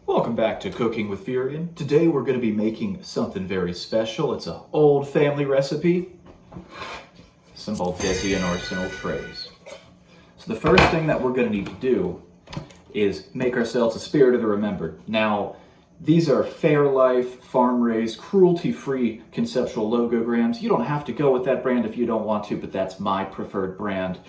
Welcome back to Cooking with Furion. Today we're going to be making something very special. It's an old family recipe. Some Baldesion Arsenal trays. So the first thing that we're going to need to do is make ourselves a Spirit of the Remembered. Now, these are Fairlife, farm-raised, cruelty-free conceptual logograms. You don't have to go with that brand if you don't want to, but that's my preferred brand.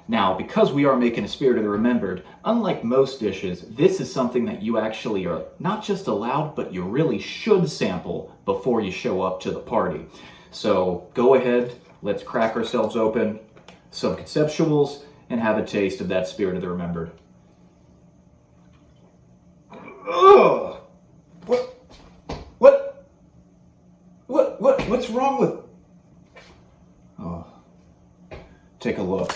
Now, because we are making a Spirit of the Remembered, unlike most dishes, this is something that you actually are not just allowed, but you really should sample before you show up to the party. So go ahead, let's crack ourselves open some conceptuals and have a taste of that Spirit of the Remembered. Ugh! What's wrong with... Oh, take a look.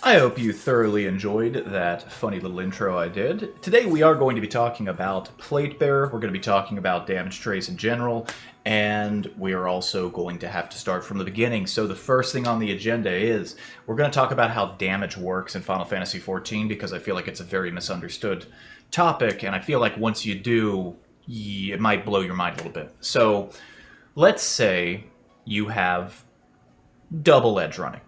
I hope you thoroughly enjoyed that funny little intro I did. Today we are going to be talking about Platebearer, we're going to be talking about damage trays in general, and we are also going to have to start from the beginning. So the first thing on the agenda is, we're going to talk about how damage works in Final Fantasy XIV, because I feel like it's a very misunderstood topic, and I feel like once you do, it might blow your mind a little bit. So let's say you have double edge running.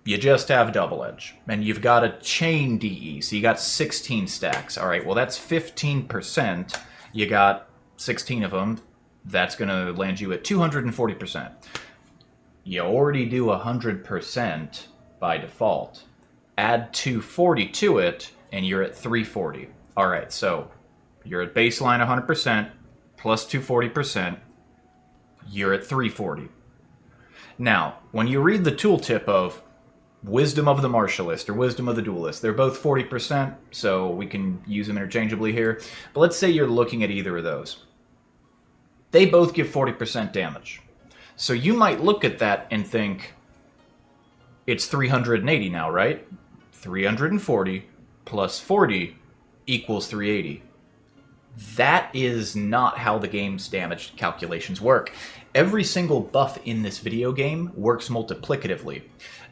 You just have double edge, and you've got a chain DE, so you got 16 stacks. All right, well, that's 15%. You got 16 of them. That's going to land you at 240%. You already do 100% by default. Add 240 to it, and you're at 340. All right, so you're at baseline 100% plus 240%. You're at 340. Now, when you read the tooltip of Wisdom of the Martialist or Wisdom of the Duelist, they're both 40%, so we can use them interchangeably here. But let's say you're looking at either of those. They both give 40% damage. So you might look at that and think, it's 380 now, right? 340 plus 40 equals 380. That is not how the game's damage calculations work. Every single buff in this video game works multiplicatively.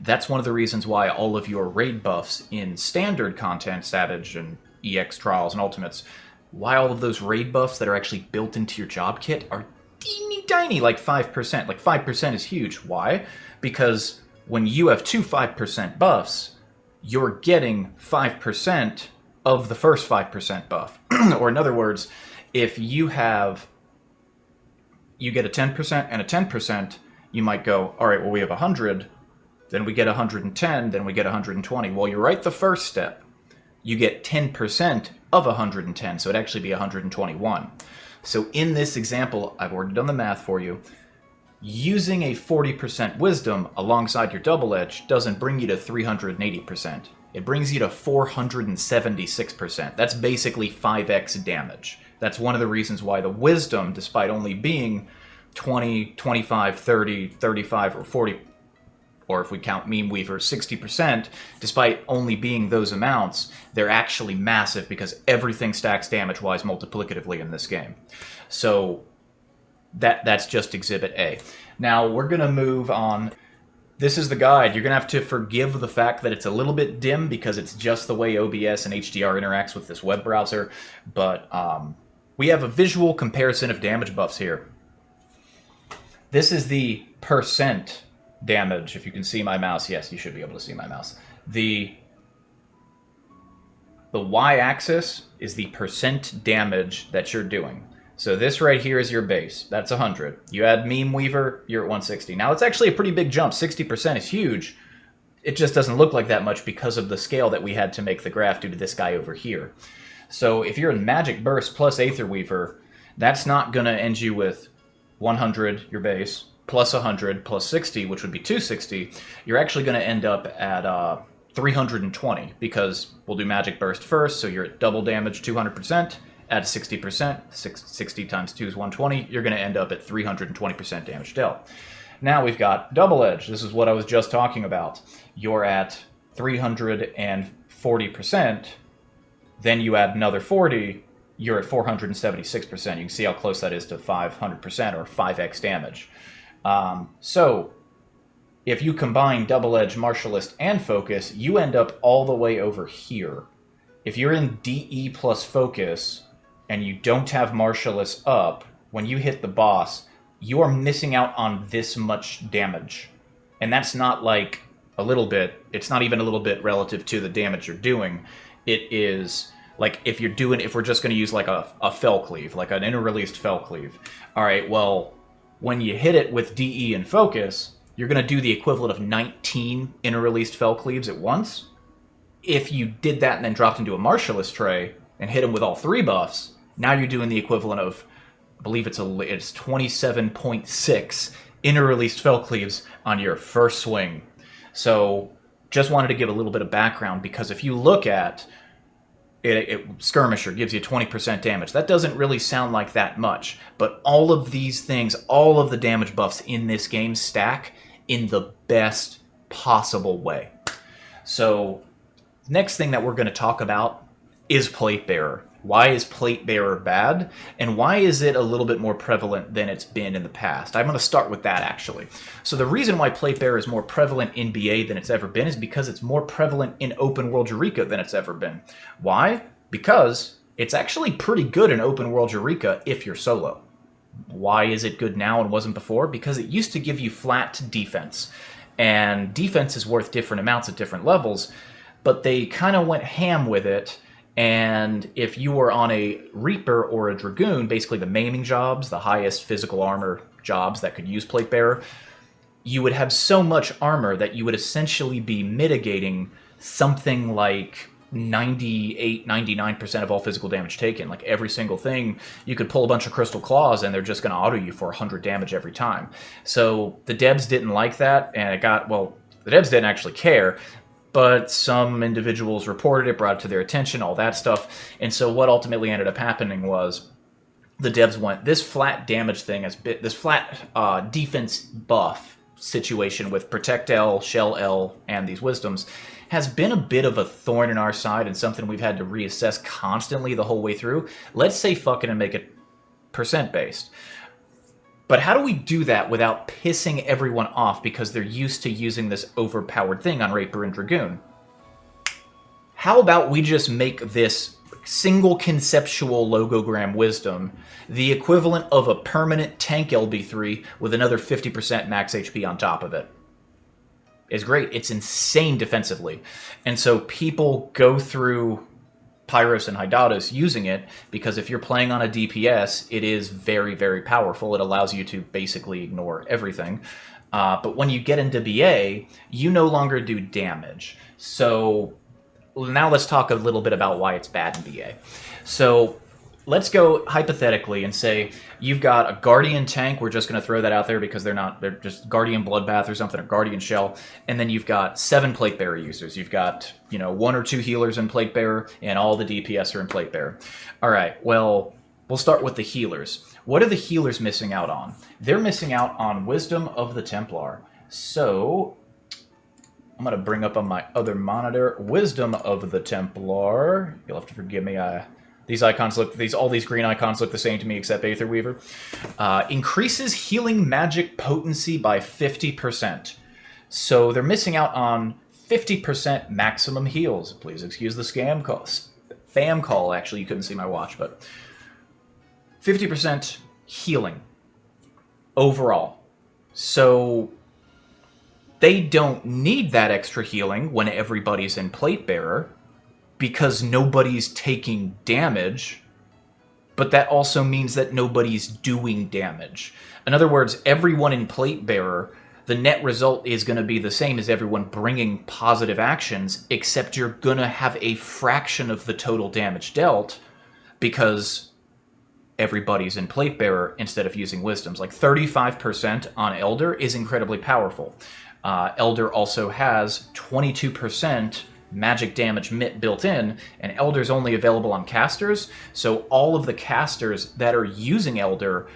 That's one of the reasons why all of your raid buffs in standard content, Savage and EX Trials and Ultimates, why all of those raid buffs that are actually built into your job kit are teeny tiny, like 5%. Like 5% is huge. Why? Because when you have two 5% buffs, you're getting 5% of the first 5% buff. Or in other words, if you get a 10% and a 10%, you might go, all right, well, we have 100, then we get 110, then we get 120. Well, you're right the first step. You get 10% of 110, so it'd actually be 121. So in this example, I've already done the math for you. Using a 40% wisdom alongside your double edge doesn't bring you to 380%. It brings you to 476%. That's basically 5x damage. That's one of the reasons why the wisdom, despite only being 20, 25, 30, 35, or 40, or if we count Meme Weaver, 60%, despite only being those amounts, they're actually massive because everything stacks damage-wise multiplicatively in this game. So that's just Exhibit A. Now we're going to move on. This is the guide. You're going to have to forgive the fact that it's a little bit dim because it's just the way OBS and HDR interacts with this web browser, but we have a visual comparison of damage buffs here. This is the percent damage. If you can see my mouse, yes, you should be able to see my mouse. The y-axis is the percent damage that you're doing. So this right here is your base. That's 100. You add Meme Weaver, you're at 160. Now, it's actually a pretty big jump. 60% is huge. It just doesn't look like that much because of the scale that we had to make the graph due to this guy over here. So if you're in Magic Burst plus Aether Weaver, that's not going to end you with 100, your base, plus 100, plus 60, which would be 260. You're actually going to end up at 320 because we'll do Magic Burst first, so you're at double damage, 200%. Add 60%, 60 times 2 is 120, you're going to end up at 320% damage dealt. Now we've got double edge. This is what I was just talking about. You're at 340%, then you add another 40, you're at 476%. You can see how close that is to 500% or 5x damage. So if you combine Double Edge, Martialist, and Focus, you end up all the way over here. If you're in DE plus Focus, and you don't have Martialist up, when you hit the boss, you are missing out on this much damage. And that's not like a little bit. It's not even a little bit relative to the damage you're doing. It is like if we're just going to use like a Fell Cleave, like an inner-released Fell Cleave. All right, well, when you hit it with DE and Focus, you're going to do the equivalent of 19 inner-released Fell Cleaves at once. If you did that and then dropped into a Martialist tray and hit him with all 3 buffs, now you're doing the equivalent of, I believe it's 27.6 inner-released Fell Cleaves on your first swing. So just wanted to give a little bit of background, because if you look at Skirmisher gives you 20% damage. That doesn't really sound like that much, but all of these things, all of the damage buffs in this game stack in the best possible way. So next thing that we're going to talk about is Platebearer. Why is Platebearer bad? And why is it a little bit more prevalent than it's been in the past? I'm going to start with that, actually. So the reason why Platebearer is more prevalent in BA than it's ever been is because it's more prevalent in Open World Eureka than it's ever been. Why? Because it's actually pretty good in Open World Eureka if you're solo. Why is it good now and wasn't before? Because it used to give you flat defense. And defense is worth different amounts at different levels, but they kind of went ham with it. And if you were on a Reaper or a Dragoon, basically the maiming jobs, the highest physical armor jobs that could use Platebearer, you would have so much armor that you would essentially be mitigating something like 98, 99% of all physical damage taken. Like every single thing, you could pull a bunch of Crystal Claws and they're just going to auto you for 100 damage every time. So the devs didn't like that, and the devs didn't actually care. But some individuals reported it, brought it to their attention, all that stuff. And so what ultimately ended up happening was the devs went, this flat damage thing, this flat defense buff situation with Protect L, Shell L, and these Wisdoms has been a bit of a thorn in our side and something we've had to reassess constantly the whole way through. Let's say fuck it and make it percent-based. But how do we do that without pissing everyone off because they're used to using this overpowered thing on Rapier and Dragoon? How about we just make this single conceptual logogram Wisdom the equivalent of a permanent tank LB3 with another 50% max HP on top of it? It's great. It's insane defensively. And so people go through Pyros and Hydatos using it because if you're playing on a DPS, it is very, very powerful. It allows you to basically ignore everything. But when you get into BA, you no longer do damage. So now let's talk a little bit about why it's bad in BA. So let's go hypothetically and say you've got a Guardian tank. We're just going to throw that out there because they're just Guardian Bloodbath or something, or Guardian Shell. And then you've got 7 Platebearer users. You've got, 1 or 2 healers in Platebearer, and all the DPS are in Platebearer. All right, well, we'll start with the healers. What are the healers missing out on? They're missing out on Wisdom of the Templar. So I'm going to bring up on my other monitor Wisdom of the Templar. You'll have to forgive me. These icons all these green icons look the same to me except Aether Weaver. Increases healing magic potency by 50%. So they're missing out on 50% maximum heals. Please excuse the spam call. Actually, you couldn't see my watch, but 50% healing overall. So they don't need that extra healing when everybody's in Platebearer, because nobody's taking damage, but that also means that nobody's doing damage. In other words, everyone in Platebearer, the net result is going to be the same as everyone bringing positive actions, except you're going to have a fraction of the total damage dealt because everybody's in Platebearer instead of using Wisdoms. Like 35% on Elder is incredibly powerful. Elder also has 22% magic damage built in, and Elder's only available on casters, so all of the casters that are using Elder,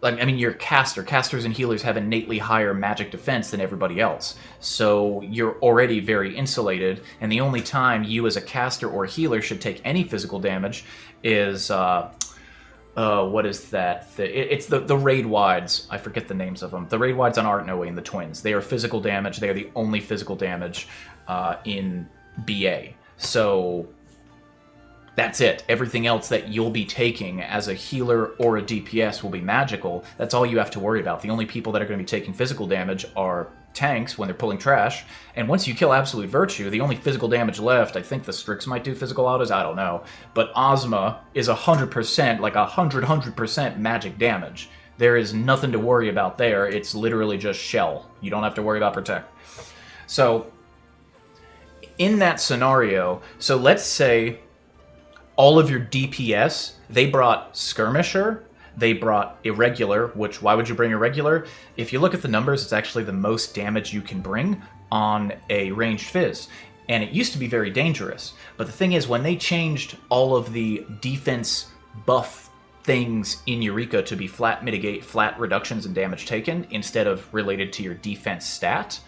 your casters and healers have innately higher magic defense than everybody else, so you're already very insulated, and the only time you as a caster or healer should take any physical damage is what is that? It's the raid wides. I forget the names of them. The raid wides on Art Noe and the twins. They are physical damage. They are the only physical damage in BA. So that's it. Everything else that you'll be taking as a healer or a DPS will be magical. That's all you have to worry about. The only people that are going to be taking physical damage are tanks when they're pulling trash. And once you kill Absolute Virtue, the only physical damage left, I think the Strix might do physical autos, I don't know. But Ozma is 100%, like 100% magic damage. There is nothing to worry about there. It's literally just shell. You don't have to worry about protect. So, in that scenario, so let's say all of your DPS, they brought Skirmisher, they brought Irregular, which, why would you bring Irregular? If you look at the numbers, it's actually the most damage you can bring on a ranged Fizz. And it used to be very dangerous. But the thing is, when they changed all of the defense buff things in Eureka to be flat mitigate, flat reductions in damage taken, instead of related to your defense stat,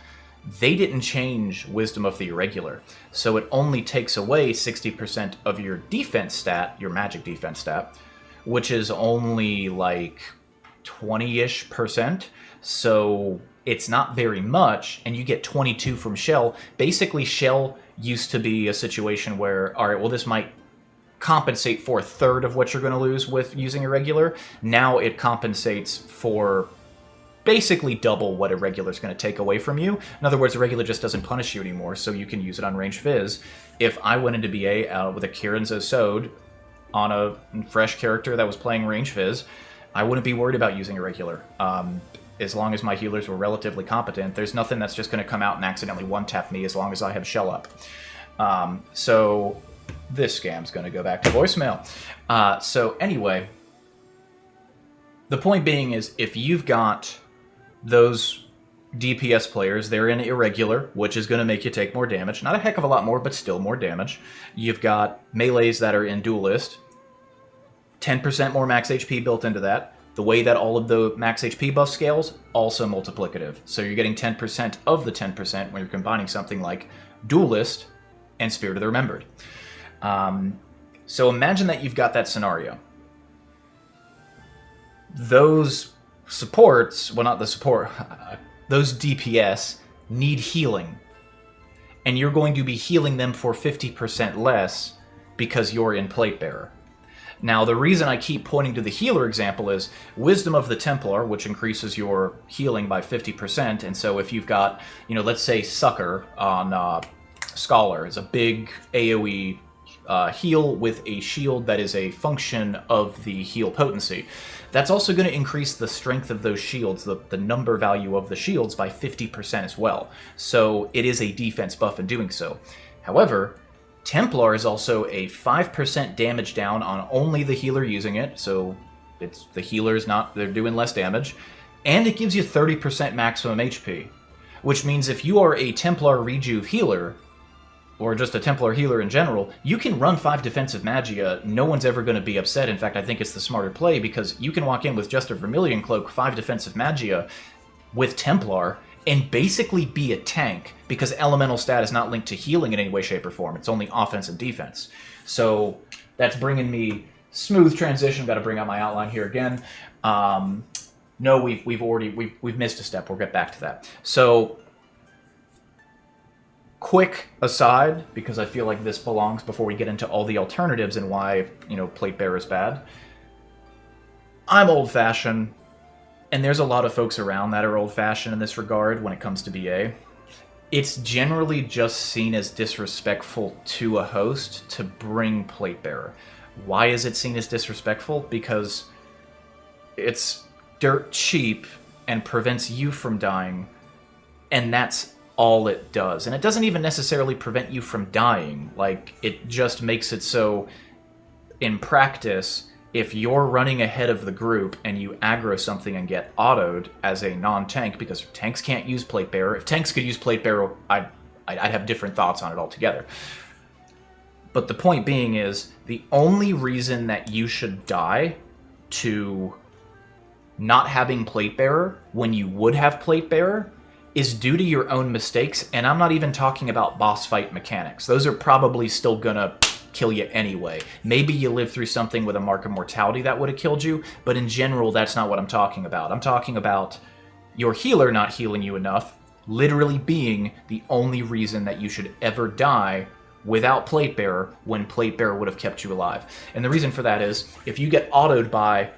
they didn't change Wisdom of the Irregular. So it only takes away 60% of your defense stat, your magic defense stat, which is only like 20-ish percent. So it's not very much, and you get 22 from Shell. Basically, Shell used to be a situation where, all right, well, this might compensate for a third of what you're going to lose with using Irregular. Now it compensates for basically double what Irregular is going to take away from you. In other words, Irregular just doesn't punish you anymore, so you can use it on ranged Fizz. If I went into BA with a Kirin Zosode on a fresh character that was playing range Fizz, I wouldn't be worried about using Irregular. As long as my healers were relatively competent, there's nothing that's just going to come out and accidentally one-tap me as long as I have Shell up. So this scam's going to go back to voicemail. So anyway, the point being is, if you've got those DPS players, they're in Irregular, which is going to make you take more damage. Not a heck of a lot more, but still more damage. You've got melees that are in Duelist. 10% more max HP built into that. The way that all of the max HP buff scales, also multiplicative. So you're getting 10% of the 10% when you're combining something like Duelist and Spirit of the Remembered. So imagine that you've got that scenario. Those supports, well, not the support, those DPS need healing. And you're going to be healing them for 50% less because you're in Platebearer. Now, the reason I keep pointing to the healer example is Wisdom of the Templar, which increases your healing by 50%. And so if you've got, let's say Succor on Scholar is a big AoE heal with a shield that is a function of the heal potency. That's also going to increase the strength of those shields, the number value of the shields, by 50% as well. So it is a defense buff in doing so. However, Templar is also a 5% damage down on only the healer using it, so it's the healer's they're doing less damage, and it gives you 30% maximum HP, which means if you are a Templar Rejuve healer, or just a Templar healer in general, you can run 5 defensive Magia. No one's ever going to be upset. In fact, I think it's the smarter play, because you can walk in with just a Vermilion Cloak, 5 defensive Magia with Templar, and basically be a tank, because elemental stat is not linked to healing in any way, shape, or form. It's only offense and defense. So that's bringing me smooth transition. Got to bring out my outline here again. No, we've missed a step. We'll get back to that. So quick aside, because I feel like this belongs before we get into all the alternatives and why, Platebearer is bad. I'm old-fashioned, and there's a lot of folks around that are old-fashioned in this regard when it comes to BA. It's generally just seen as disrespectful to a host to bring Platebearer. Why is it seen as disrespectful? Because it's dirt cheap and prevents you from dying, and that's all it does. And it doesn't even necessarily prevent you from dying. Like, it just makes it so, in practice, if you're running ahead of the group and you aggro something and get autoed as a non-tank, because tanks can't use Platebearer. If tanks could use Platebearer, I'd have different thoughts on it altogether. But the point being is, the only reason that you should die to not having Platebearer when you would have Platebearer is due to your own mistakes, and I'm not even talking about boss fight mechanics. Those are probably still gonna kill you anyway. Maybe you lived through something with a mark of mortality that would have killed you, but in general, that's not what I'm talking about. I'm talking about your healer not healing you enough, literally being the only reason that you should ever die without Platebearer when Platebearer would have kept you alive. And the reason for that is, if you get autoed by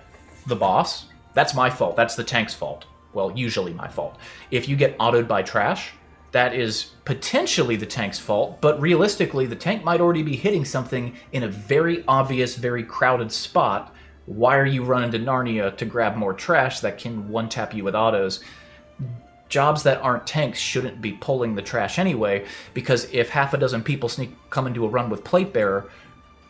the boss, that's my fault. That's the tank's fault. Well, usually my fault. If you get autoed by trash, that is potentially the tank's fault, but realistically, the tank might already be hitting something in a very obvious, very crowded spot. Why are you running to Narnia to grab more trash that can one-tap you with autos? Jobs that aren't tanks shouldn't be pulling the trash anyway, because if half a dozen people come into a run with Platebearer,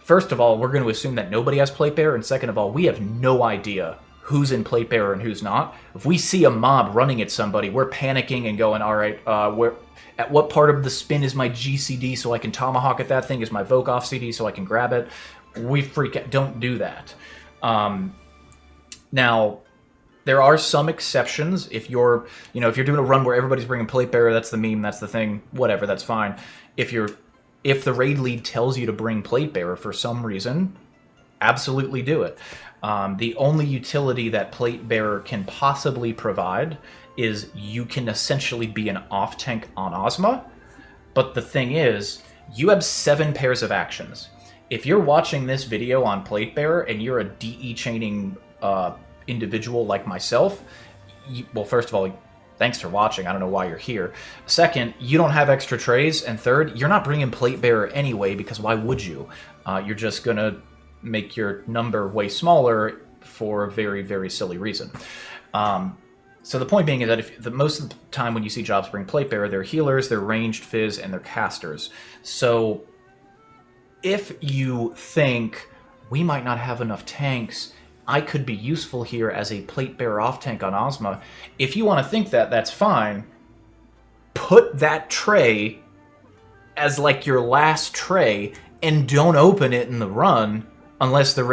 first of all, we're going to assume that nobody has Platebearer, and second of all, we have no idea who's in Platebearer and who's not. If we see a mob running at somebody, we're panicking and going, all right, at what part of the spin is my GCD so I can tomahawk at that thing? Is my Voke-off CD so I can grab it? We freak out. Don't do that. Now, there are some exceptions. If you're doing a run where everybody's bringing Platebearer, that's the meme, that's the thing, whatever, that's fine. If the raid lead tells you to bring Platebearer for some reason, absolutely do it. The only utility that Platebearer can possibly provide is you can essentially be an off-tank on Ozma, but the thing is, you have 7 pairs of actions. If you're watching this video on Platebearer and you're a DE chaining individual like myself, well, first of all, thanks for watching. I don't know why you're here. Second, you don't have extra trays, and third, you're not bringing Platebearer anyway, because why would you? You're just gonna make your number way smaller for a very, very silly reason. So the point being is that most of the time when you see jobs bring Platebearer, they're healers, they're ranged fizz, and they're casters. So if you think, we might not have enough tanks, I could be useful here as a Platebearer off-tank on Ozma, if you want to think that, that's fine. Put that tray as like your last tray, and don't open it in the run, unless you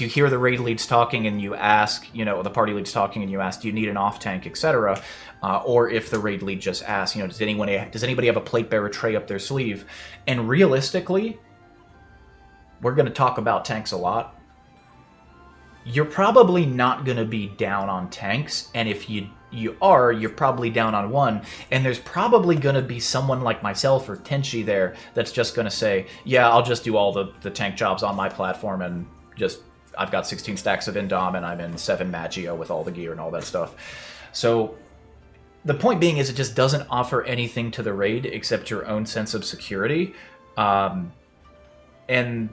hear the raid leads talking and you ask, the party leads talking and you ask, do you need an off-tank, etc. Or if the raid lead just asks, does anybody have a Platebearer tray up their sleeve? And realistically, we're going to talk about tanks a lot. You're probably not going to be down on tanks, and if you are, you're probably down on one, and there's probably going to be someone like myself or Tenchi there that's just going to say, yeah, I'll just do all the tank jobs on my platform, and I've got 16 stacks of Indom, and I'm in 7 Magia with all the gear and all that stuff. So the point being is it just doesn't offer anything to the raid except your own sense of security, and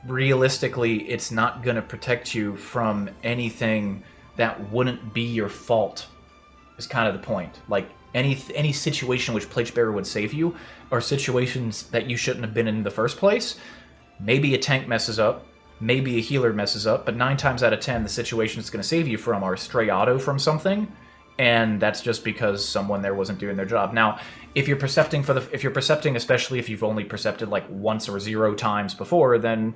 realistically, it's not going to protect you from anything that wouldn't be your fault, is kind of the point. Like, any situation which Platebearer would save you are situations that you shouldn't have been in the first place. Maybe a tank messes up, maybe a healer messes up, but 9 times out of 10, the situation it's going to save you from are stray auto from something, and that's just because someone there wasn't doing their job. Now, if you're percepting, especially if you've only percepted like once or 0 times before, then,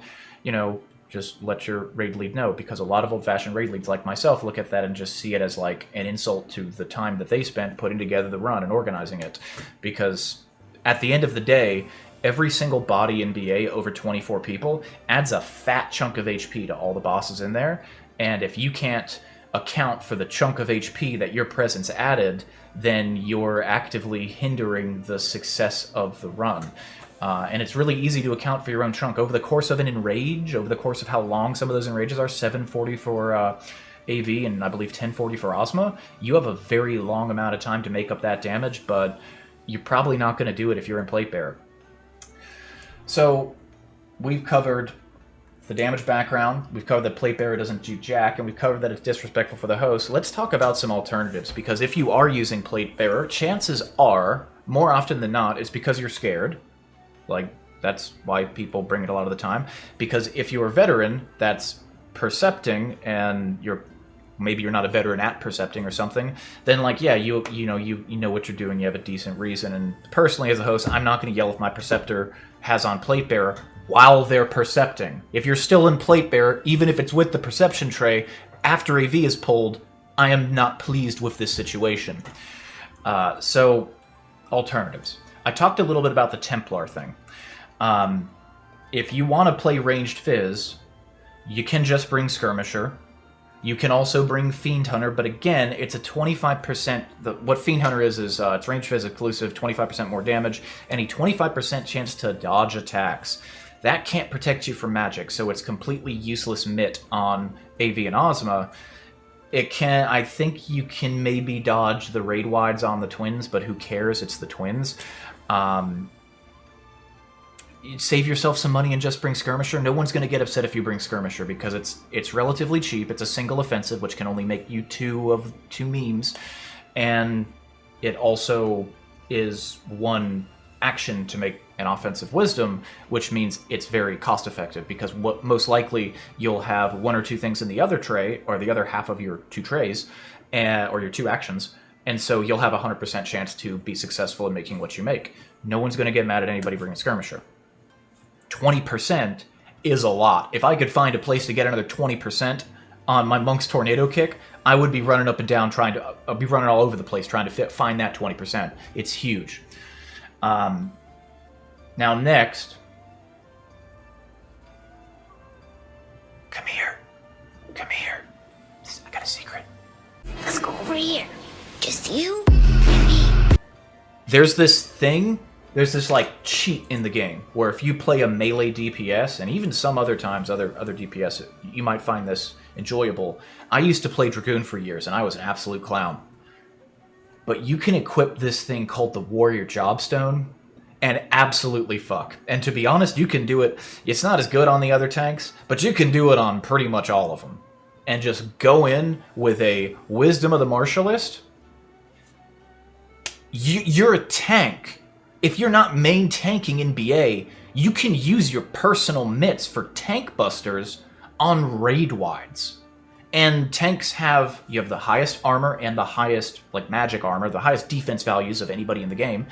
just let your raid lead know, because a lot of old-fashioned raid leads like myself look at that and just see it as like an insult to the time that they spent putting together the run and organizing it. Because at the end of the day, every single body in BA over 24 people adds a fat chunk of HP to all the bosses in there, and if you can't account for the chunk of HP that your presence added, then you're actively hindering the success of the run. And it's really easy to account for your own chunk. Over the course of an Enrage, over the course of how long some of those Enrages are, 740 for AV and I believe 1040 for Ozma, you have a very long amount of time to make up that damage, but you're probably not going to do it if you're in Platebearer. So we've covered the damage background, we've covered that Platebearer doesn't do jack, and we've covered that it's disrespectful for the host. Let's talk about some alternatives, because if you are using Platebearer, chances are, more often than not, it's because you're scared. Like, that's why people bring it a lot of the time. Because if you're a veteran that's percepting, and maybe you're not a veteran at percepting or something, then like, yeah, you know what you're doing, you have a decent reason. And personally, as a host, I'm not going to yell if my perceptor has on Platebearer while they're percepting. If you're still in Platebearer, even if it's with the perception tray, after AV is pulled, I am not pleased with this situation. So, alternatives. I talked a little bit about the Templar thing. if you want to play ranged Fizz, you can just bring Skirmisher. You can also bring Fiend Hunter, but again, it's a 25%... what Fiend Hunter is it's ranged Fizz exclusive, 25% more damage, and a 25% chance to dodge attacks. That can't protect you from magic, so it's completely useless mitt on AV and Ozma. It can... I think you can maybe dodge the raid wides on the twins, but who cares? It's the twins. Save yourself some money and just bring Skirmisher. No one's going to get upset if you bring Skirmisher because it's relatively cheap. It's a single offensive, which can only make you two memes, and it also is one action to make an offensive wisdom, which means it's very cost effective because most likely you'll have one or two things in the other tray or the other half of your two trays, or your two actions, and so you'll have a 100% chance to be successful in making what you make. No one's going to get mad at anybody bringing Skirmisher. 20% is a lot. If I could find a place to get another 20% on my Monk's Tornado Kick, I would be running up and down I'd be running all over the place trying to find that 20%. It's huge. Now next... Come here. Come here. I got a secret. Let's go over here. Just you and me. There's this like cheat in the game where if you play a melee DPS, and even some other times other DPS, you might find this enjoyable. I used to play Dragoon for years and I was an absolute clown. But you can equip this thing called the Warrior Jobstone and absolutely fuck. And to be honest, you can do it. It's not as good on the other tanks, but you can do it on pretty much all of them. And just go in with a Wisdom of the Martialist. You're a tank. If you're not main tanking in BA, you can use your personal mitts for tank busters on raid wides. And tanks you have the highest armor and the highest magic armor, the highest defense values of anybody in the game.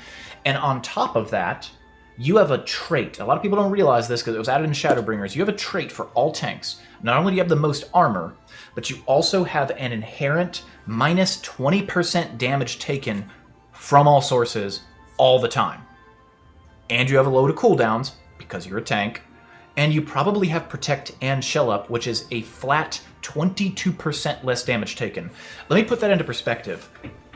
And on top of that, you have a trait. A lot of people don't realize this because it was added in Shadowbringers. You have a trait for all tanks. Not only do you have the most armor, but you also have an inherent minus 20% damage taken from all sources all the time. And you have a load of cooldowns, because you're a tank, and you probably have Protect and Shell Up, which is a flat 22% less damage taken. Let me put that into perspective.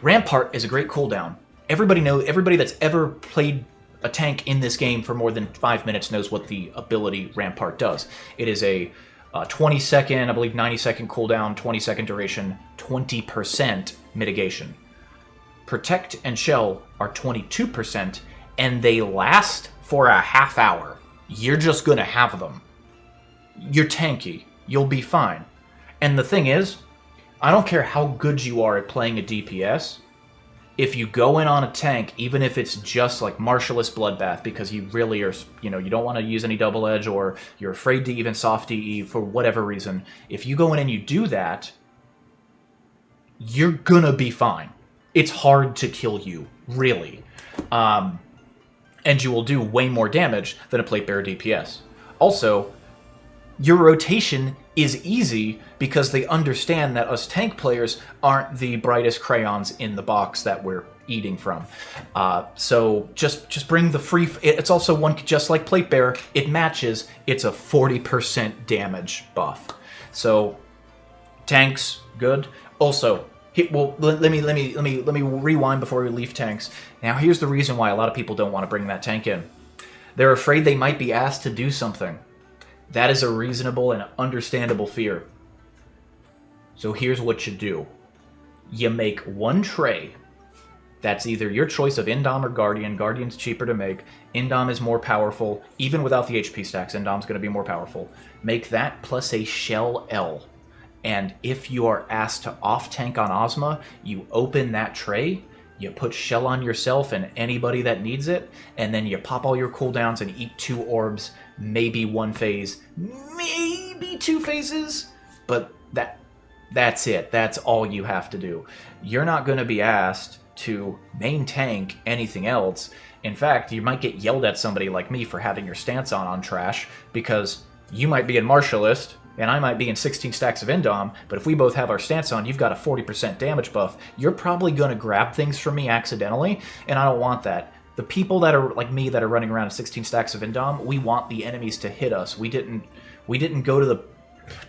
Rampart is a great cooldown. Everybody that's ever played a tank in this game for more than 5 minutes knows what the ability Rampart does. It is a 20-second, I believe 90-second cooldown, 20-second duration, 20% mitigation. Protect and Shell are 22%, and they last for a half hour. You're just gonna have them. You're tanky. You'll be fine. And the thing is, I don't care how good you are at playing a DPS, if you go in on a tank, even if it's just like Martialist Bloodbath, because you really are, you don't want to use any double edge, or you're afraid to even soft DE for whatever reason, if you go in and you do that, you're gonna be fine. It's hard to kill you, really. And you will do way more damage than a Platebearer DPS. Also, your rotation is easy because they understand that us tank players aren't the brightest crayons in the box that we're eating from. So just bring the free... It's also one, just like Platebearer, it matches. It's a 40% damage buff. So, tanks, good. Also... Well, let me rewind before we leave tanks. Now, here's the reason why a lot of people don't want to bring that tank in. They're afraid they might be asked to do something. That is a reasonable and understandable fear. So here's what you do. You make one tray. That's either your choice of Indom or Guardian. Guardian's cheaper to make. Indom is more powerful. Even without the HP stacks, Indom's going to be more powerful. Make that plus a Shell L. And if you are asked to off-tank on Ozma, you open that tray, you put Shell on yourself and anybody that needs it, and then you pop all your cooldowns and eat 2 orbs, maybe 1 phase, maybe 2 phases, but that's it. That's all you have to do. You're not going to be asked to main tank anything else. In fact, you might get yelled at somebody like me for having your stance on trash, because you might be in Martialist, and I might be in 16 stacks of Indom, but if we both have our stance on, you've got a 40% damage buff. You're probably going to grab things from me accidentally, and I don't want that. The people that are like me that are running around with 16 stacks of Indom, we want the enemies to hit us. We didn't go to the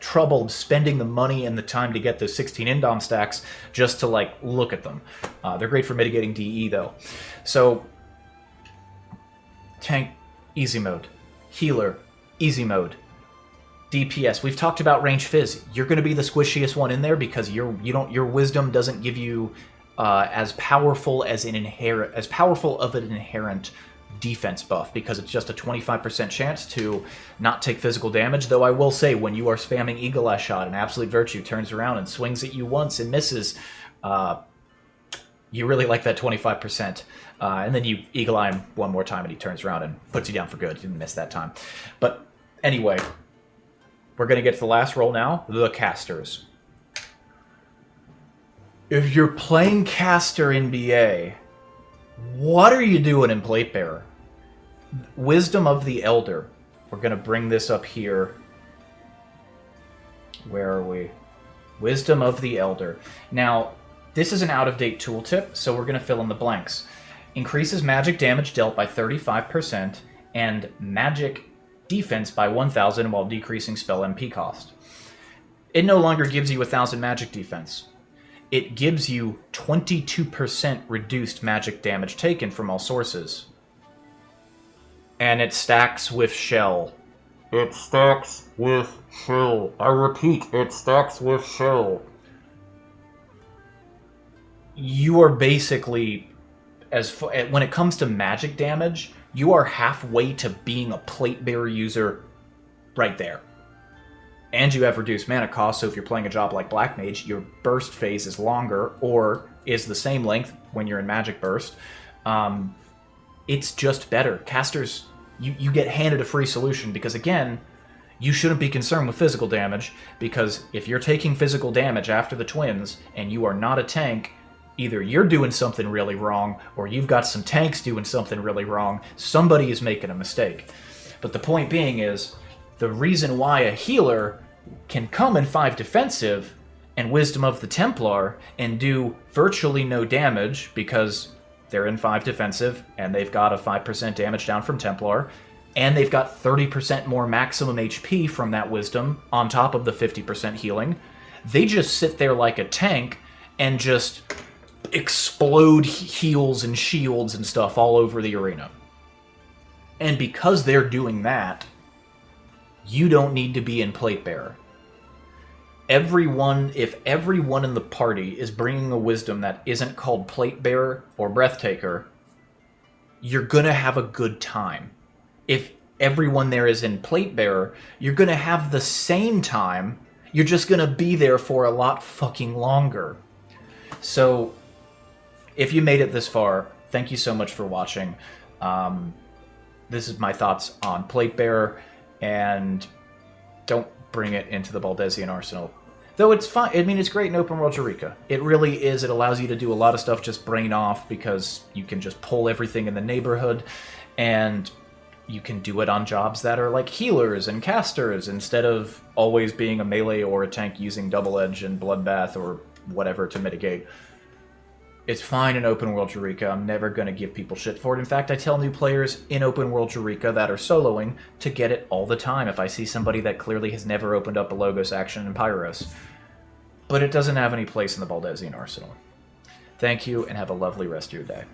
trouble of spending the money and the time to get those 16 Indom stacks just to like look at them. They're great for mitigating DE though. So tank, easy mode. Healer, easy mode. DPS. We've talked about range fizz. You're going to be the squishiest one in there because your wisdom doesn't give you as powerful of an inherent defense buff, because it's just a 25% chance to not take physical damage. Though I will say, when you are spamming Eagle Eye Shot and Absolute Virtue turns around and swings at you once and misses, you really like that 25%. And then you Eagle Eye him one more time and he turns around and puts you down for good. You didn't miss that time. But anyway, we're going to get to the last role now, the casters. If you're playing caster in BA, what are you doing in Platebearer? Wisdom of the Elder. We're going to bring this up here. Where are we? Wisdom of the Elder. Now, this is an out-of-date tooltip, so we're going to fill in the blanks. Increases magic damage dealt by 35% and magic defense by 1,000 while decreasing spell MP cost. It no longer gives you 1,000 magic defense. It gives you 22% reduced magic damage taken from all sources. And it stacks with shell. It stacks with shell. I repeat, it stacks with shell. You are basically, when it comes to magic damage, you are halfway to being a Platebearer user right there. And you have reduced mana cost, so if you're playing a job like Black Mage, your burst phase is longer, or is the same length when you're in Magic Burst. It's just better. Casters, you get handed a free solution, because again, you shouldn't be concerned with physical damage, because if you're taking physical damage after the twins, and you are not a tank, either you're doing something really wrong, or you've got some tanks doing something really wrong. Somebody is making a mistake. But the point being is, the reason why a healer can come in 5 defensive and Wisdom of the Templar and do virtually no damage, because they're in 5 defensive and they've got a 5% damage down from Templar, and they've got 30% more maximum HP from that Wisdom on top of the 50% healing. They just sit there like a tank and just explode heals and shields and stuff all over the arena. And because they're doing that, you don't need to be in Platebearer. If everyone in the party is bringing a wisdom that isn't called Platebearer or Breathtaker, you're gonna have a good time. If everyone there is in Platebearer, you're gonna have the same time, you're just gonna be there for a lot fucking longer. So, if you made it this far, thank you so much for watching. This is my thoughts on Platebearer, and don't bring it into the Baldesion Arsenal. Though it's fine. I mean, it's great in Open World Eureka. It really is. It allows you to do a lot of stuff just brain off, because you can just pull everything in the neighborhood, and you can do it on jobs that are like healers and casters, instead of always being a melee or a tank using Double Edge and Bloodbath or whatever to mitigate. It's fine in Open World Eureka. I'm never going to give people shit for it. In fact, I tell new players in Open World Eureka that are soloing to get it all the time if I see somebody that clearly has never opened up a Logos action in Pyros. But it doesn't have any place in the Baldesion Arsenal. Thank you, and have a lovely rest of your day.